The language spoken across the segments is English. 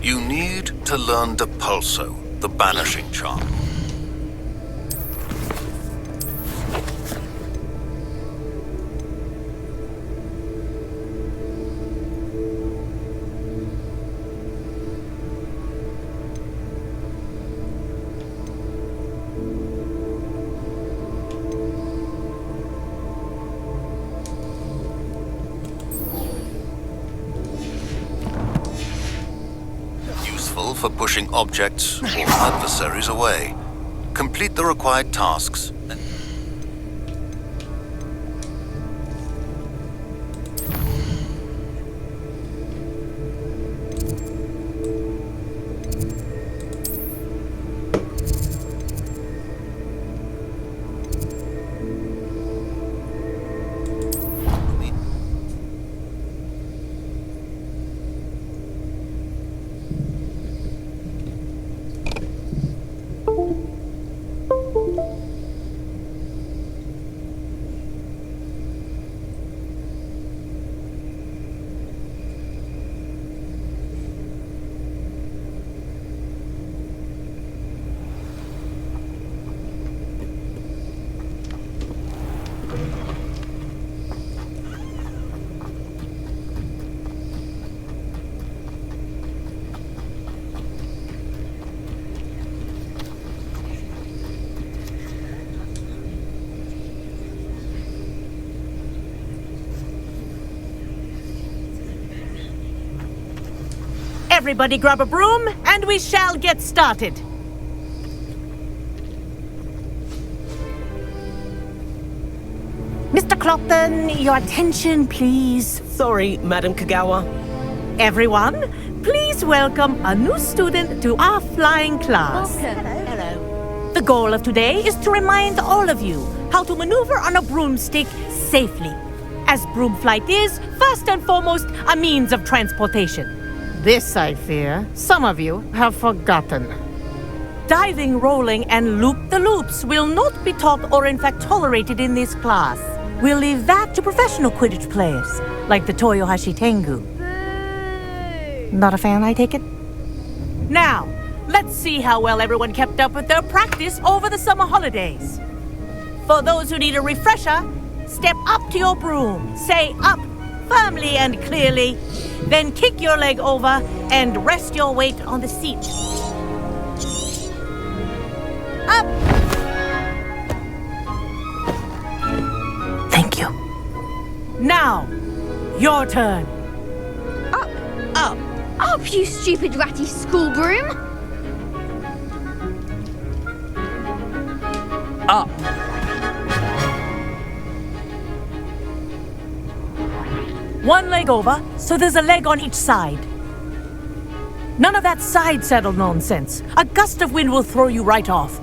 You need to learn the pulso, the banishing charm. For pushing objects or adversaries away. Complete the required tasks. Everybody grab a broom, and we shall get started. Mr. Clopton, your attention, please. Sorry, Madam Kagawa. Everyone, please welcome a new student to our flying class. Welcome. Hello. The goal of today is to remind all of you how to maneuver on a broomstick safely, as broom flight is, first and foremost, a means of transportation. This, I fear, some of you have forgotten. Diving, rolling, and loop-the-loops will not be taught or in fact tolerated in this class. We'll leave that to professional Quidditch players, like the Toyohashi Tengu. Boo! Not a fan, I take it? Now, let's see how well everyone kept up with their practice over the summer holidays. For those who need a refresher, step up to your broom, say up firmly and clearly, then kick your leg over and rest your weight on the seat. Up! Thank you. Now, your turn. Up! Up! Up, you stupid ratty school broom! Up! One leg over, so there's a leg on each side. None of that side saddle nonsense. A gust of wind will throw you right off.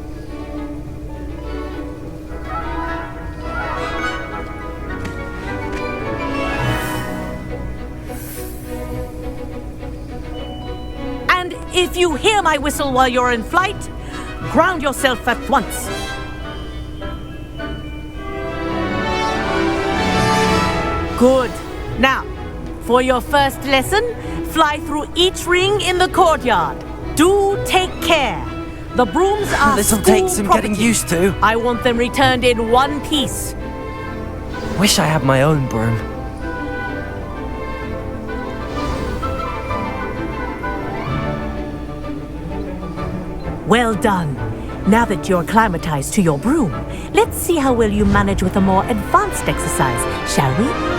And if you hear my whistle while you're in flight, ground yourself at once. Good. Now, for your first lesson, fly through each ring in the courtyard. Do take care. The brooms are This'll school take some property. getting used to. I want them returned in one piece. Wish I had my own broom. Well done. Now that you're acclimatized to your broom, let's see how well you manage with a more advanced exercise, shall we?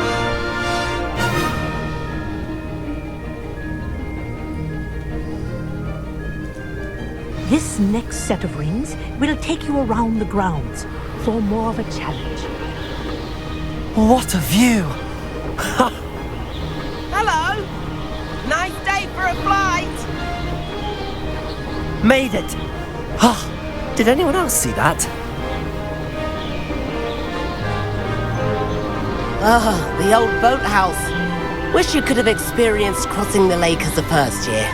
This next set of rings will take you around the grounds for more of a challenge. What a view! Hello! Nice day for a flight! Made it! Did anyone else see that? Ah, the old boathouse. Wish you could have experienced crossing the lake as a first year.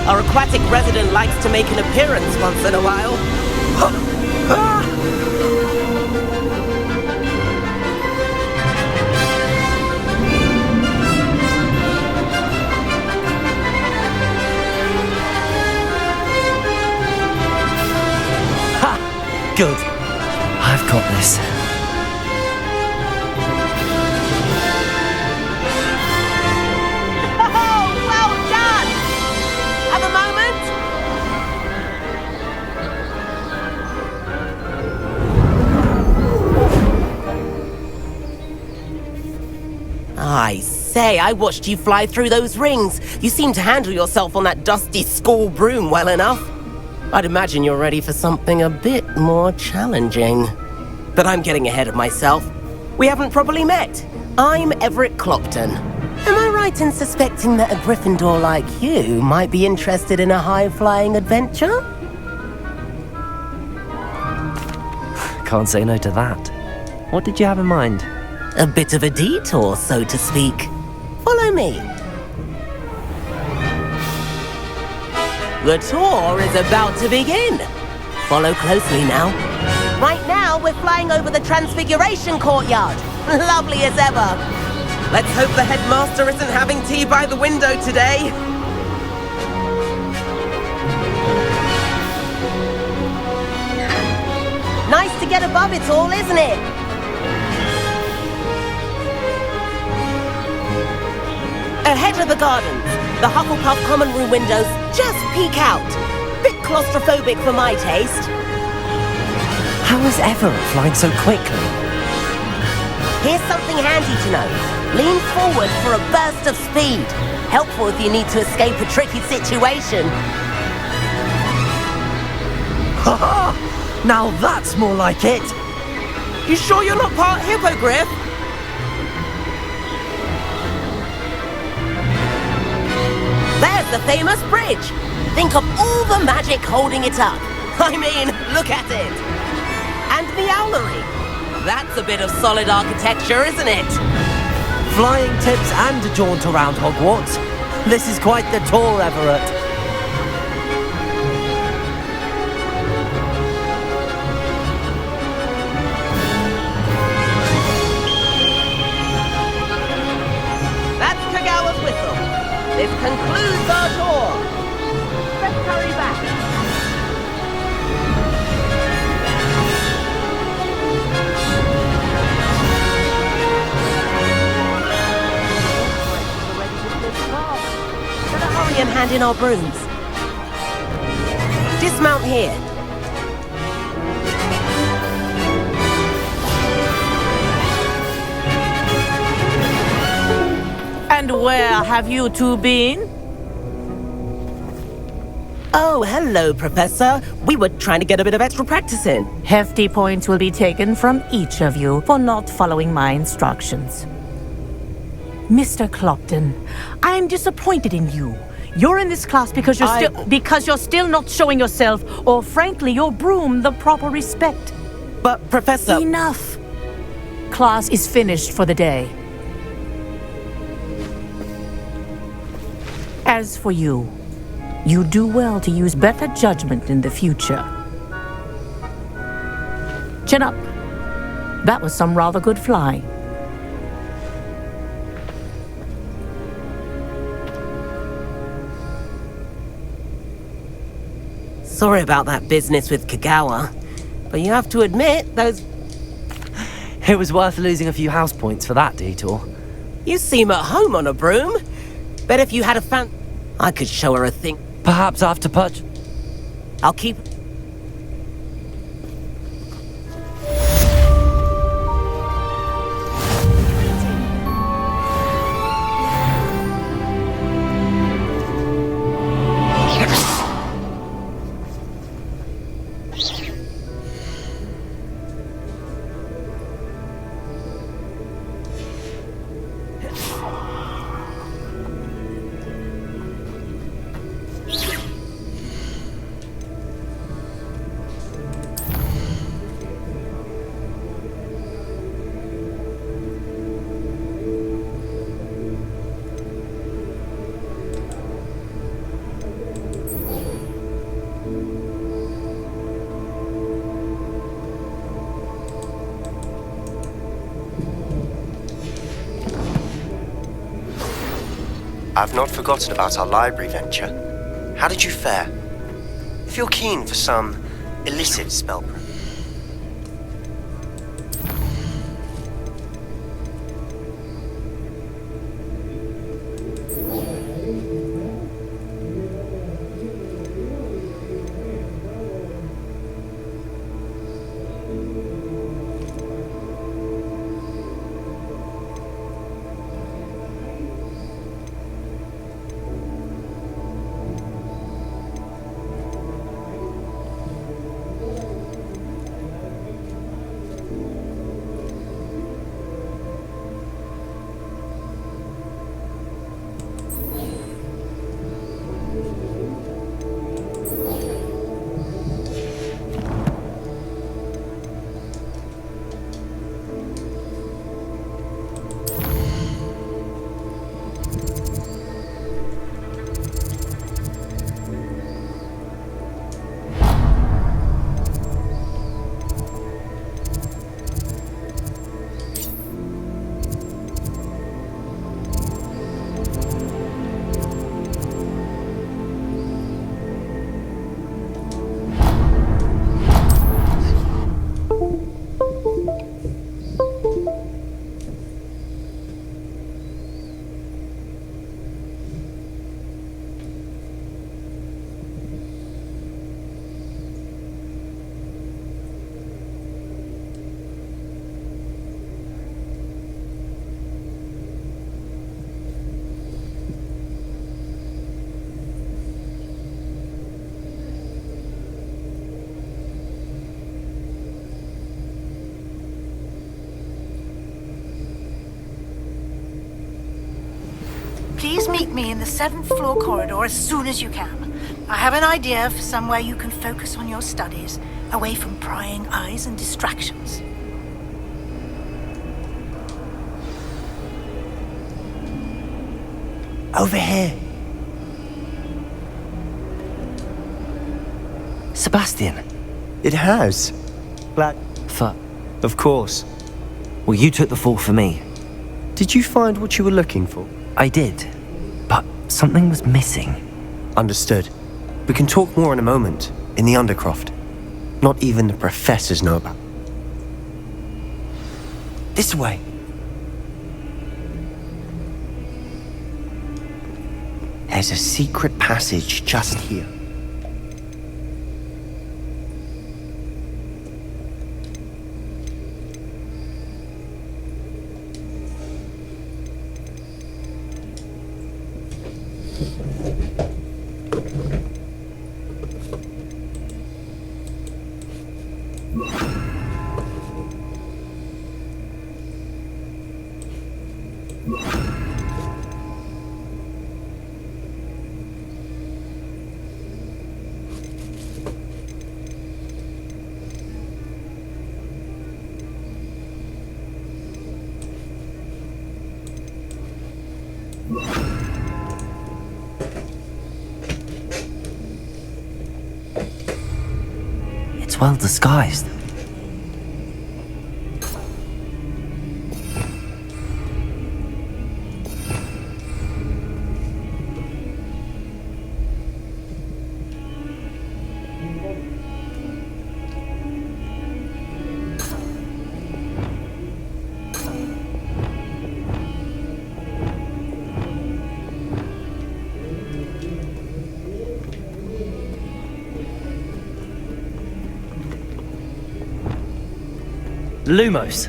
Our aquatic resident likes to make an appearance once in a while. Good. I've got this. Oh, well done! Have a moment? I say, I watched you fly through those rings. You seem to handle yourself on that dusty school broom well enough. I'd imagine you're ready for something a bit more challenging. But I'm getting ahead of myself. We haven't properly met. I'm Everett Clopton. Am I right in suspecting that a Gryffindor like you might be interested in a high-flying adventure? Can't say no to that. What did you have in mind? A bit of a detour, so to speak. Follow me. The tour is about to begin. Follow closely now. Right now, we're flying over the Transfiguration Courtyard. Lovely as ever. Let's hope the headmaster isn't having tea by the window today. Nice to get above it all, isn't it? Ahead of the gardens, the Hufflepuff common room windows just peek out. Bit claustrophobic for my taste. How is Everett flying so quickly? Here's something handy to know. Lean forward for a burst of speed. Helpful if you need to escape a tricky situation. Ha-ha! Now that's more like it! You sure you're not part hippogriff? There's the famous bridge. Think of all the magic holding it up. I mean, look at it. And the owlery. That's a bit of solid architecture, isn't it? Flying tips and a jaunt around Hogwarts. This is quite the tour, Everett. This concludes our tour. Let's hurry back. Better hurry and hand in our brooms. Dismount here. And where have you two been? Oh, hello, Professor. We were trying to get a bit of extra practice in. Hefty points will be taken from each of you for not following my instructions. Mr. Clopton, I'm disappointed in you. You're in this class because you're still not showing yourself, or frankly, your broom, the proper respect. But, Professor... Enough. Class is finished for the day. As for you, you do well to use better judgment in the future. Chin up. That was some rather good flying. Sorry about that business with Kagawa, but you have to admit, those... It was worth losing a few house points for that detour. You seem at home on a broom. Bet if you had a fan... I could show her a thing. Perhaps after Pudge. I'll keep... I've not forgotten about our library venture. How did you fare? If you're keen for some illicit spell proof. Please meet me in the 7th floor corridor as soon as you can. I have an idea for somewhere you can focus on your studies, away from prying eyes and distractions. Over here. Sebastian. It has. Glad. Of course. Well, you took the fall for me. Did you find what you were looking for? I did. But something was missing. Understood. We can talk more in a moment, in the Undercroft. Not even the professors know about. This way. There's a secret passage just here. It's well disguised. Lumos.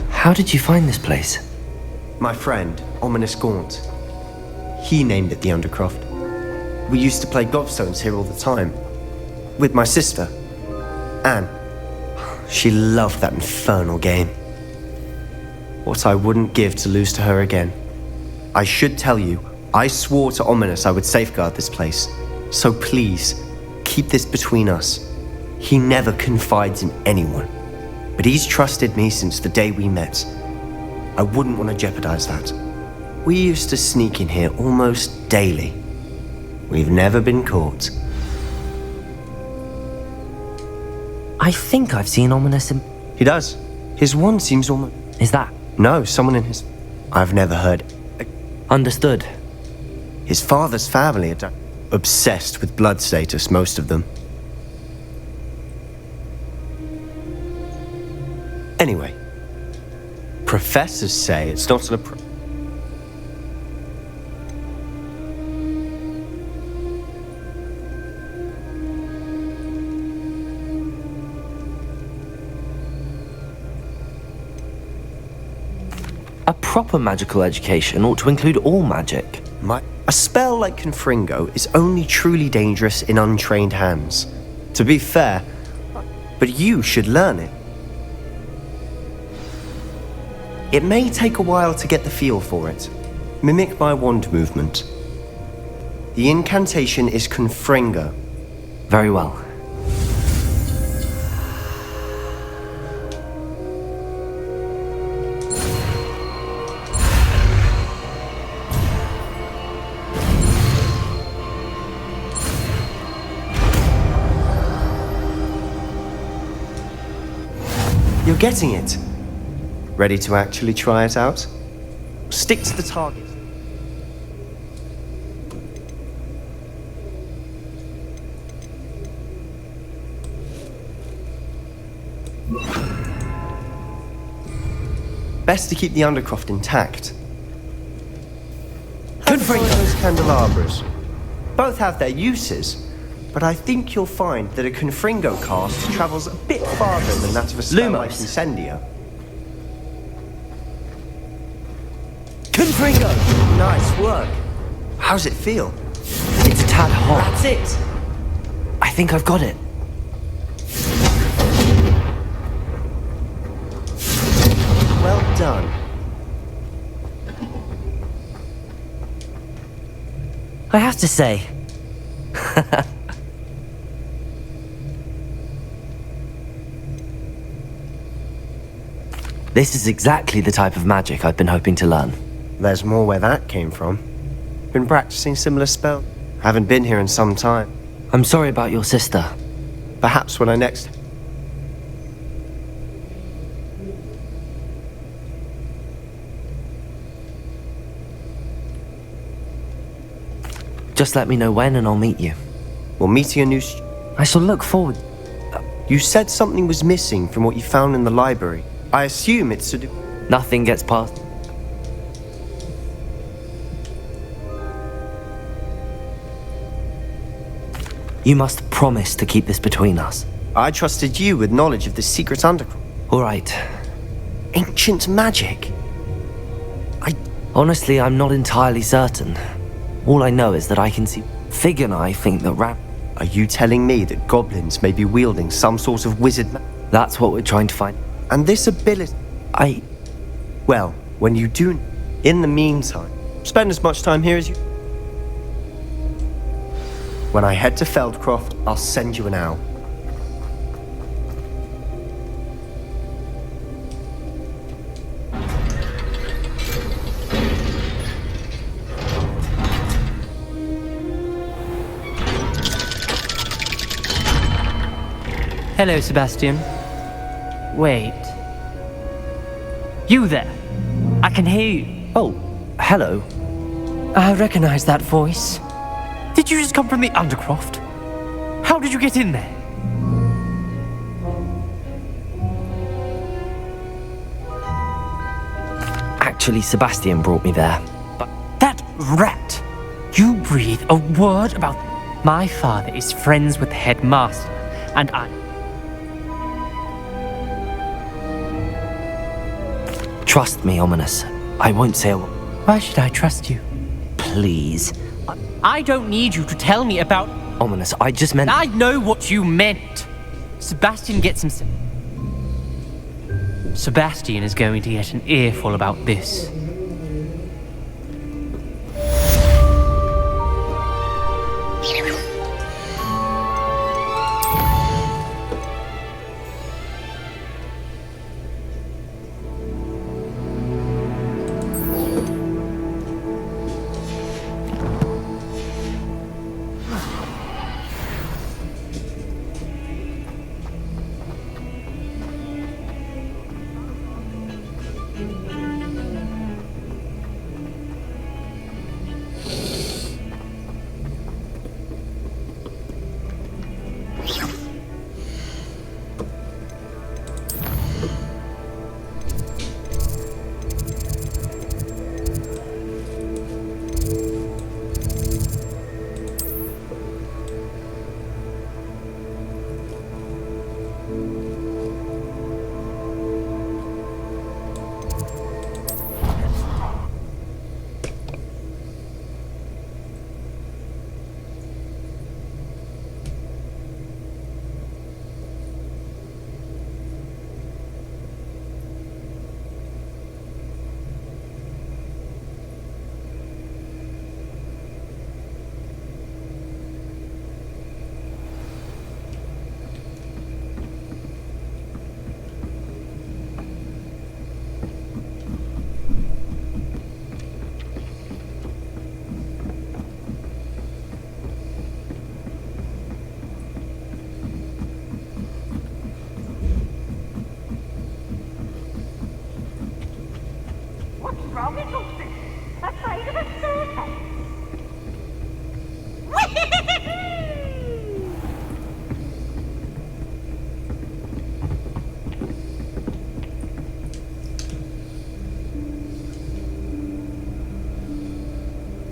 How did you find this place? My friend, Ominous Gaunt. He named it the Undercroft. We used to play gobstones here all the time. With my sister, Anne. She loved that infernal game. What I wouldn't give to lose to her again. I should tell you, I swore to Ominous I would safeguard this place. So please, keep this between us. He never confides in anyone. But he's trusted me since the day we met. I wouldn't want to jeopardize that. We used to sneak in here almost daily. We've never been caught. I think I've seen Ominous in... He does. His wand seems almost... Is that? No, someone in his... I've never heard... Understood. His father's family are obsessed with blood status, most of them. Anyway, professors say it's not an A proper magical education ought to include all magic. A spell like Confringo is only truly dangerous in untrained hands. To be fair, but you should learn it. It may take a while to get the feel for it. Mimic my wand movement. The incantation is Confringo. Very well. You're getting it. Ready to actually try it out? Stick to the target. Best to keep the Undercroft intact. Confringo those candelabras. Both have their uses, but I think you'll find that a Confringo cast travels a bit farther than that of a spell like Lumos. Incendia. Confringo! Nice work. How's it feel? It's a tad hot. That's it. I think I've got it. Well done. I have to say... This is exactly the type of magic I've been hoping to learn. There's more where that came from. Been practicing similar spell. Haven't been here in some time. I'm sorry about your sister. Perhaps when I next... Just let me know when and I'll meet you. We're meeting a new... I shall look forward... You said something was missing from what you found in the library. I assume it's to do... Nothing gets past... You must promise to keep this between us. I trusted you with knowledge of the secret underground. All right. Ancient magic. Honestly, I'm not entirely certain. All I know is that I can see... Fig and I think that Are you telling me that goblins may be wielding some sort of wizard That's what we're trying to find. And this ability... Well, when you do... In the meantime, spend as much time here as you... When I head to Feldcroft, I'll send you an owl. Hello, Sebastian. Wait. You there? I can hear you. Oh, hello. I recognize that voice. Did you just come from the Undercroft? How did you get in there? Actually, Sebastian brought me there. But that rat! You breathe a word about... My father is friends with the headmaster, and I... Trust me, Ominous. I won't say a word. Why should I trust you? Please. I don't need you to tell me about... Ominous, I just meant... I know what you meant. Sebastian gets himself... Sebastian is going to get an earful about this. What's wrong with Lucy? Afraid of a staircase?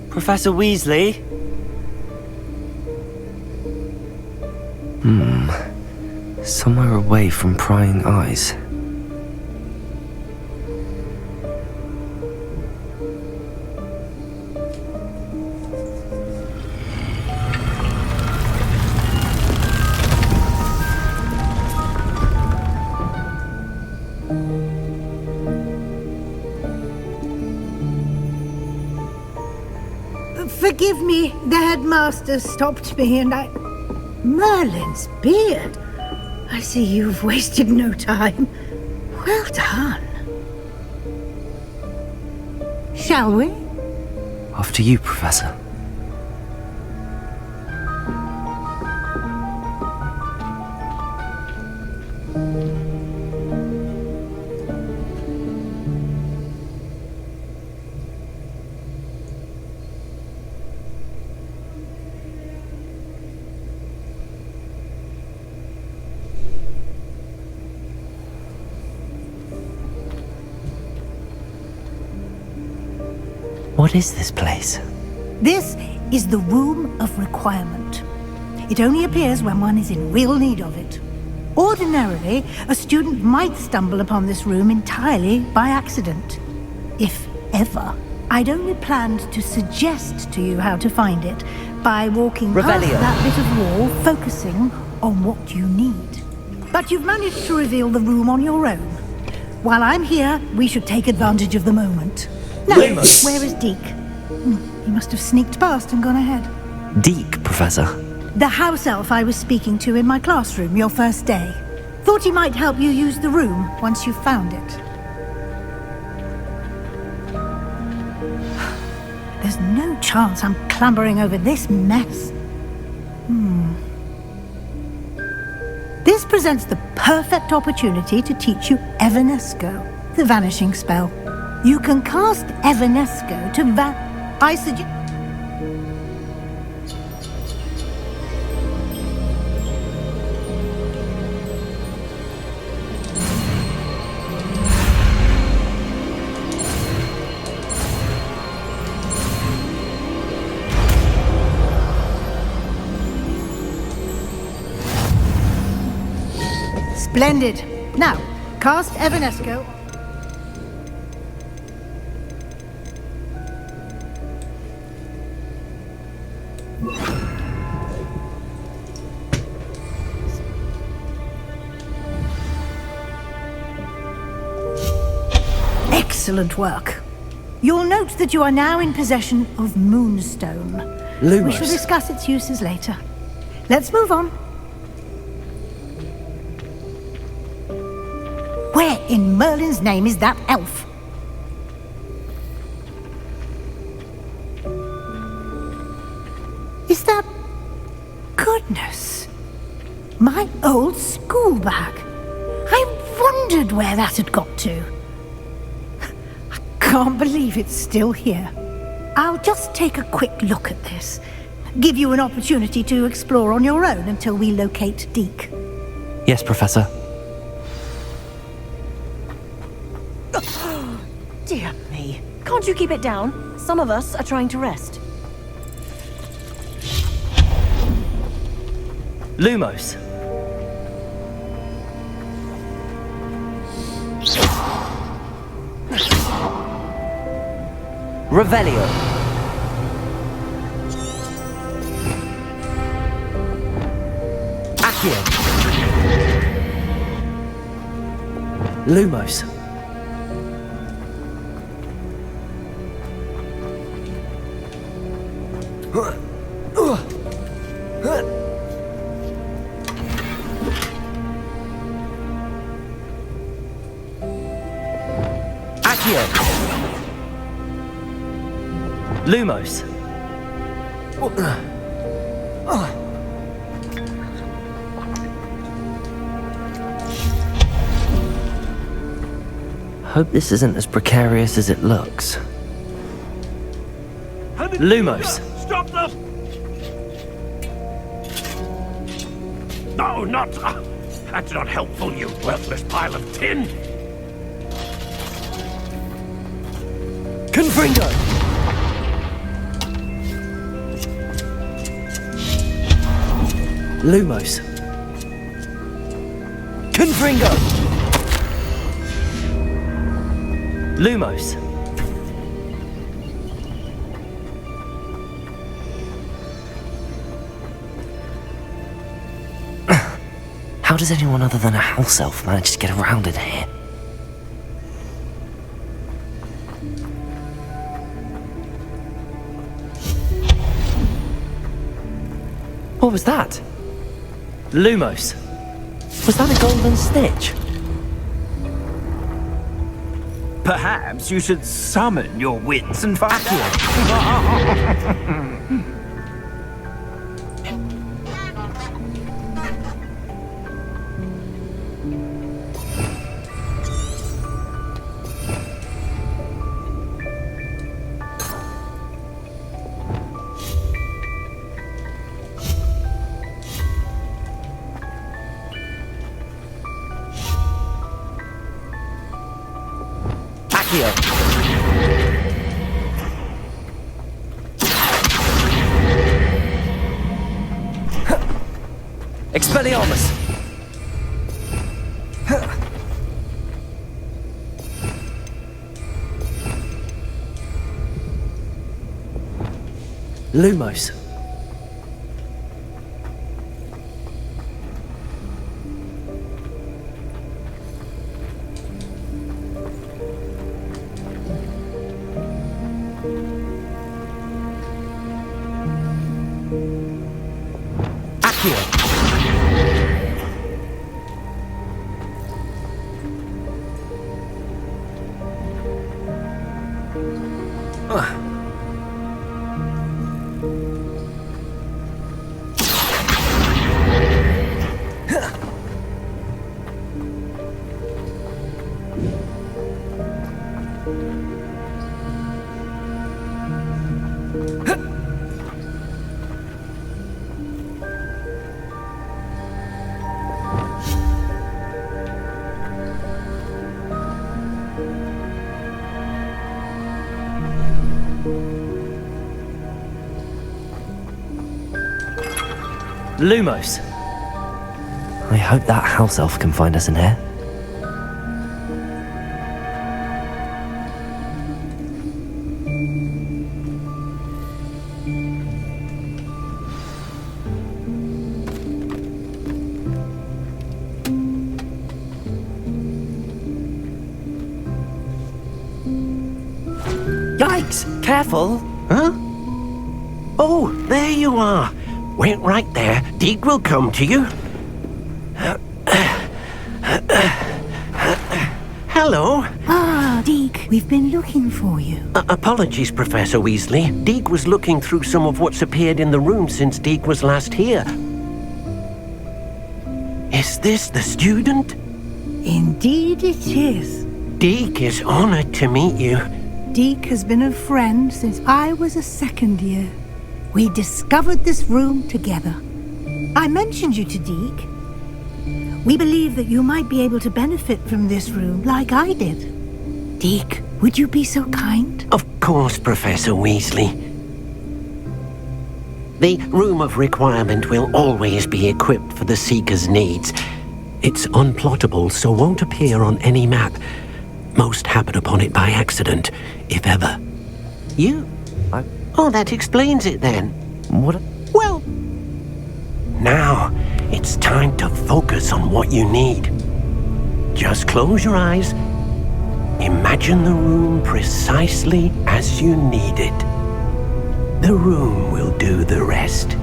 Professor Weasley? Somewhere away from prying eyes. Forgive me, the headmaster stopped me and I... Merlin's beard. I see you've wasted no time. Well done. Shall we? After you, Professor. What is this place? This is the Room of Requirement. It only appears when one is in real need of it. Ordinarily, a student might stumble upon this room entirely by accident. If ever. I'd only planned to suggest to you how to find it by walking past Revelio. that bit of wall, focusing on what you need. But you've managed to reveal the room on your own. While I'm here, we should take advantage of the moment. Now, Lumos. where is Deke? He must have sneaked past and gone ahead. Deke, Professor. The house elf I was speaking to in my classroom your first day. Thought he might help you use the room once you found it. There's no chance I'm clambering over this mess. This presents the perfect opportunity to teach you Evanesco, the vanishing spell. You can cast Evanesco to I suggest... Splendid. Now, cast Evanesco. Excellent work. You'll note that you are now in possession of Moonstone. Lumos. We shall discuss its uses later. Let's move on. Where in Merlin's name is that elf? Is that... Goodness. My old school bag. I wondered where that had got to. I can't believe it's still here. I'll just take a quick look at this. Give you an opportunity to explore on your own until we locate Deke. Yes, Professor. Dear me. Can't you keep it down? Some of us are trying to rest. Lumos. Revelio. Accio. Lumos. Accio. Lumos. hope this isn't as precarious as it looks. Lumos! Stop them! No, not... that's not helpful, you worthless pile of tin! Confringo! Lumos! Confringo! Lumos! How does anyone other than a house elf manage to get around in here? What was that? Lumos! Was that a golden stitch? Perhaps you should summon your wits and find out. Expelliarmus! Lumos! Lumos! I hope that house elf can find us in here. Yikes! Careful! Huh? Oh, there you are. Wait right there. Deek will come to you. Hello. Ah, Deek, we've been looking for you. Apologies, Professor Weasley. Deek was looking through some of what's appeared in the room since Deek was last here. Is this the student? Indeed it is. Deek is honored to meet you. Deek has been a friend since I was a second year. We discovered this room together. I mentioned you to Deek. We believe that you might be able to benefit from this room like I did. Deek, would you be so kind? Of course, Professor Weasley. The Room of Requirement will always be equipped for the Seeker's needs. It's unplottable, so won't appear on any map. Most happen upon it by accident, if ever. You? Oh, that explains it then. What? Well, now it's time to focus on what you need. Just close your eyes. Imagine the room precisely as you need it. The room will do the rest.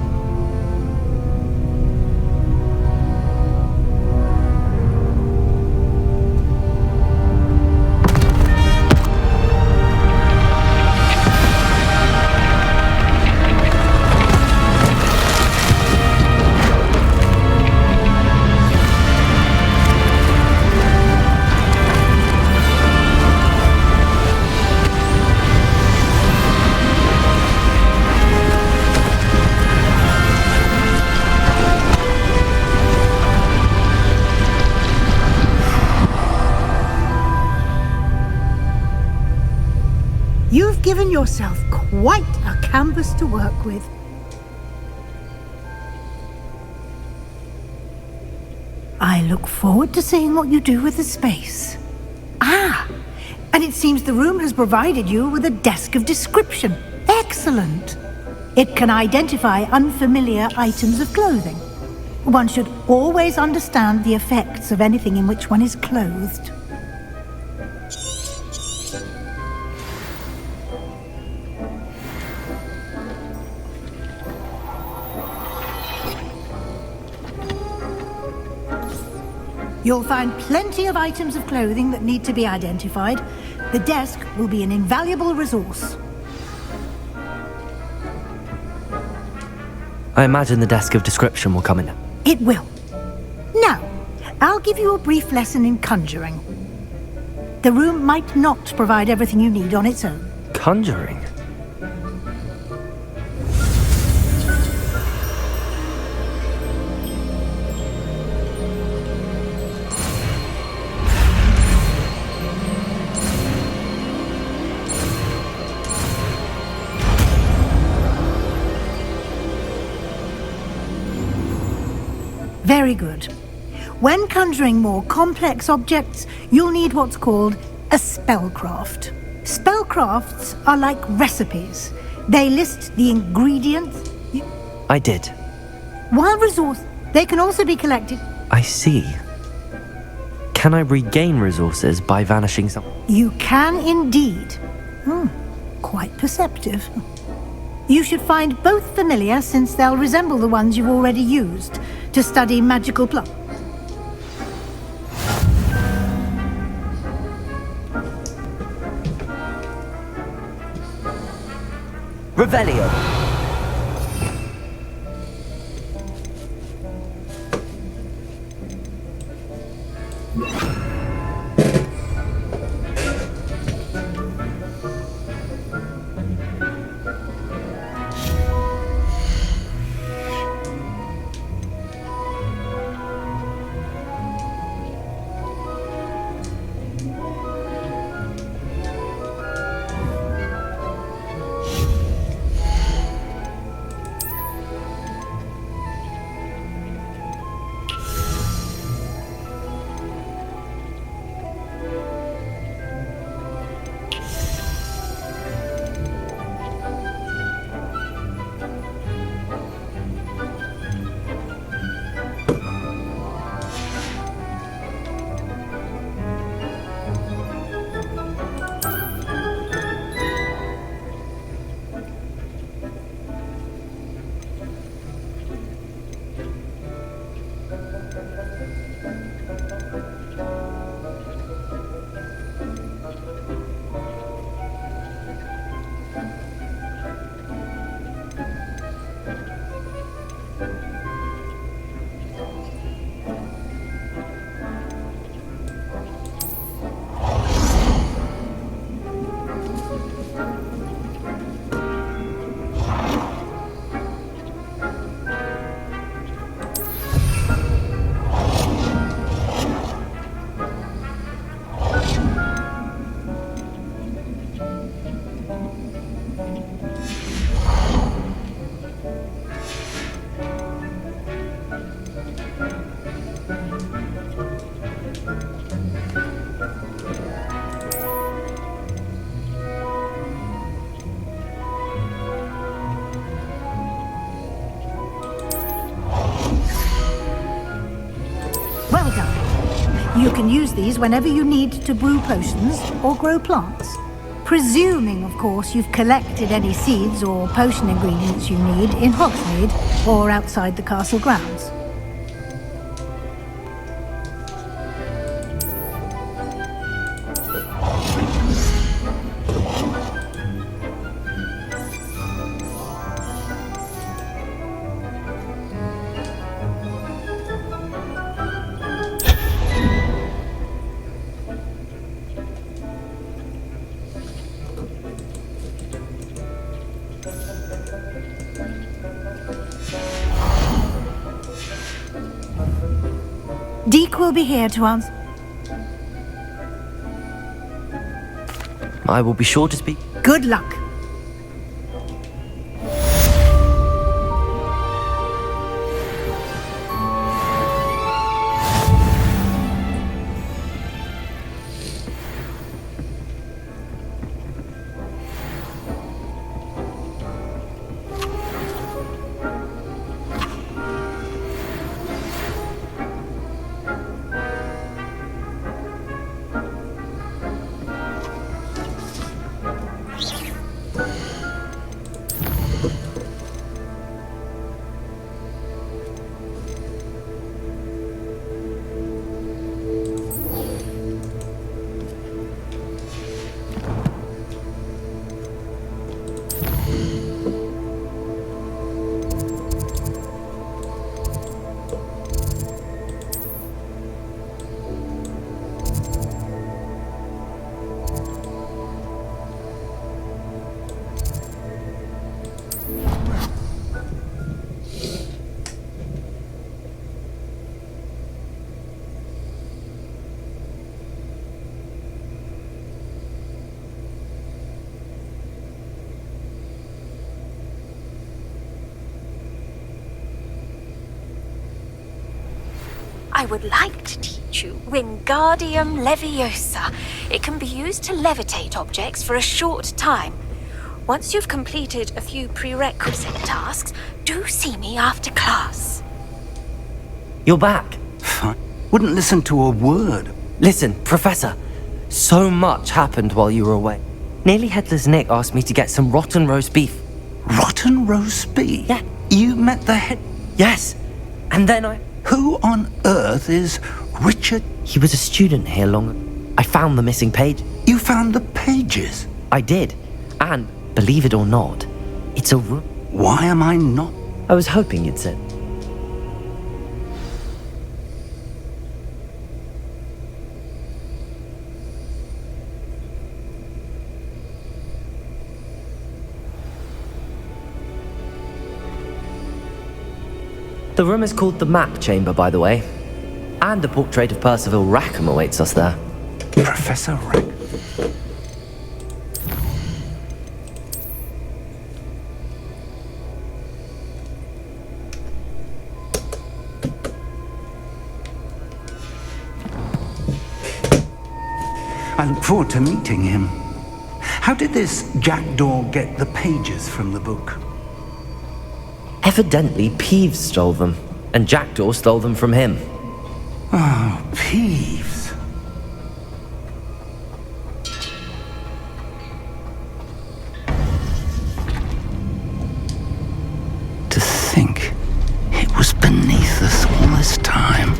You've given yourself quite a canvas to work with. I look forward to seeing what you do with the space. Ah, and it seems the room has provided you with a desk of description. Excellent. It can identify unfamiliar items of clothing. One should always understand the effects of anything in which one is clothed. You'll find plenty of items of clothing that need to be identified. The desk will be an invaluable resource. I imagine the desk of description will come in. It will. Now, I'll give you a brief lesson in conjuring. The room might not provide everything you need on its own. Conjuring? Very good. When conjuring more complex objects, you'll need what's called a spellcraft. Spellcrafts are like recipes. They list the ingredients. I did. While resource, they can also be collected. I see. Can I regain resources by vanishing some? You can indeed. Quite perceptive. You should find both familiar, since they'll resemble the ones you've already used to study magical plants. Revelio. Well done. You can use these whenever you need to brew potions or grow plants. Presuming, of course, you've collected any seeds or potion ingredients you need in Hogsmeade or outside the castle grounds. Deke will be here to answer. I will be sure to speak. Good luck. I would like to teach you Wingardium Leviosa. It can be used to levitate objects for a short time. Once you've completed a few prerequisite tasks, do see me after class. You're back. Fine. Wouldn't listen to a word. Listen, Professor. So much happened while you were away. Nearly Headless Nick asked me to get some rotten roast beef. Rotten roast beef? Yeah. You met the head... Yes. And then Who on earth is Richard? He was a student here long ago. I found the missing page. You found the pages? I did. And, believe it or not, it's a room. Why am I not? I was hoping you'd said. The room is called the Map Chamber, by the way. And a portrait of Percival Rackham awaits us there. Professor Rackham? I look forward to meeting him. How did this jackdaw get the pages from the book? Evidently, Peeves stole them, and Jackdaw stole them from him. Oh, Peeves. To think it was beneath us all this time.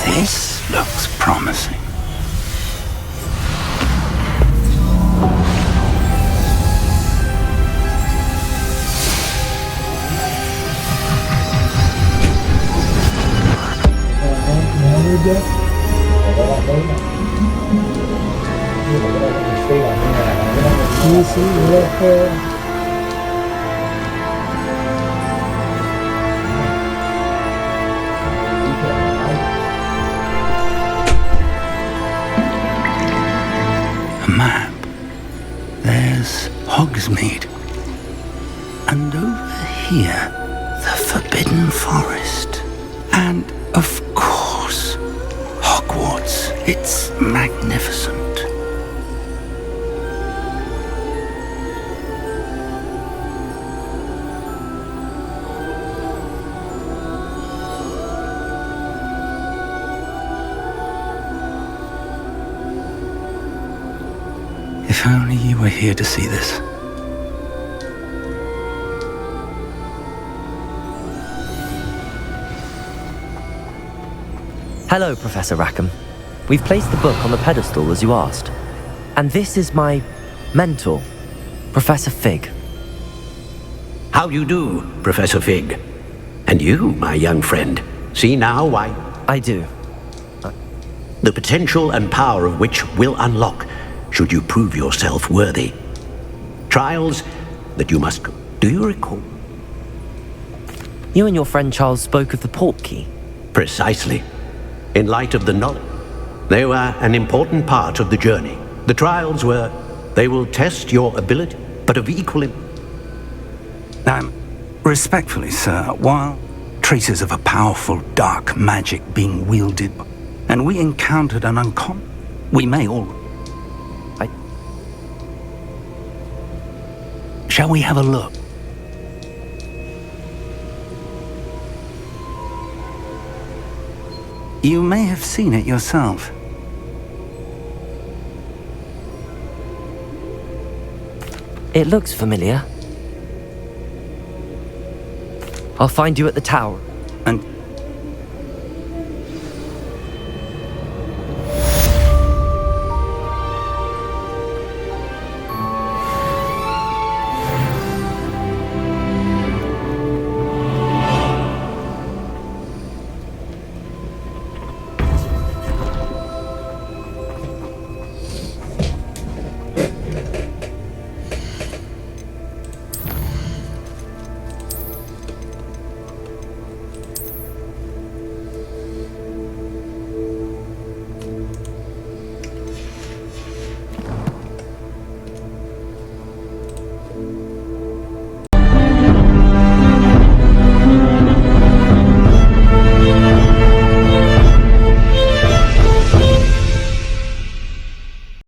This looks promising. A map. There's Hogsmeade. And over here, the Forbidden Forest. And, of course, Hogwarts. It's magnificent. If only you were here to see this. Hello, Professor Rackham. We've placed the book on the pedestal as you asked. And this is my mentor, Professor Fig. How you do, Professor Fig? And you, my young friend, see now why... I do. The potential and power of which will unlock, should you prove yourself worthy. Trials that you must... Do you recall? You and your friend Charles spoke of the port key. Precisely. In light of the knowledge, they were an important part of the journey. The trials were... They will test your ability, but of equal... Respectfully, sir, while traces of a powerful dark magic being wielded, and we encountered an uncommon... We may all... Shall we have a look? You may have seen it yourself. It looks familiar. I'll find you at the tower. And